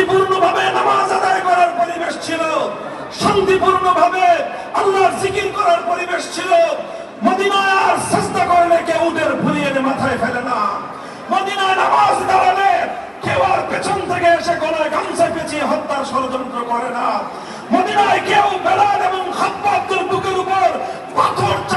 শান্তিপূর্ণভাবে নামাজ আদায় করার পরিবেশ ছিল, শান্তিপূর্ণভাবে আল্লাহর জিকির করার পরিবেশ ছিল। মদিনায় আর সাজদা করলে কেউ উটের ভুলিয়ে মাথায় ফেলে না। মদিনায় নামাজ দাঁড়ালে কেউ আর পেছন থেকে এসে গলায় গামছা পেঁচিয়ে হত্যার ষড়যন্ত্র করে না। মদিনায় কেউ বেলাল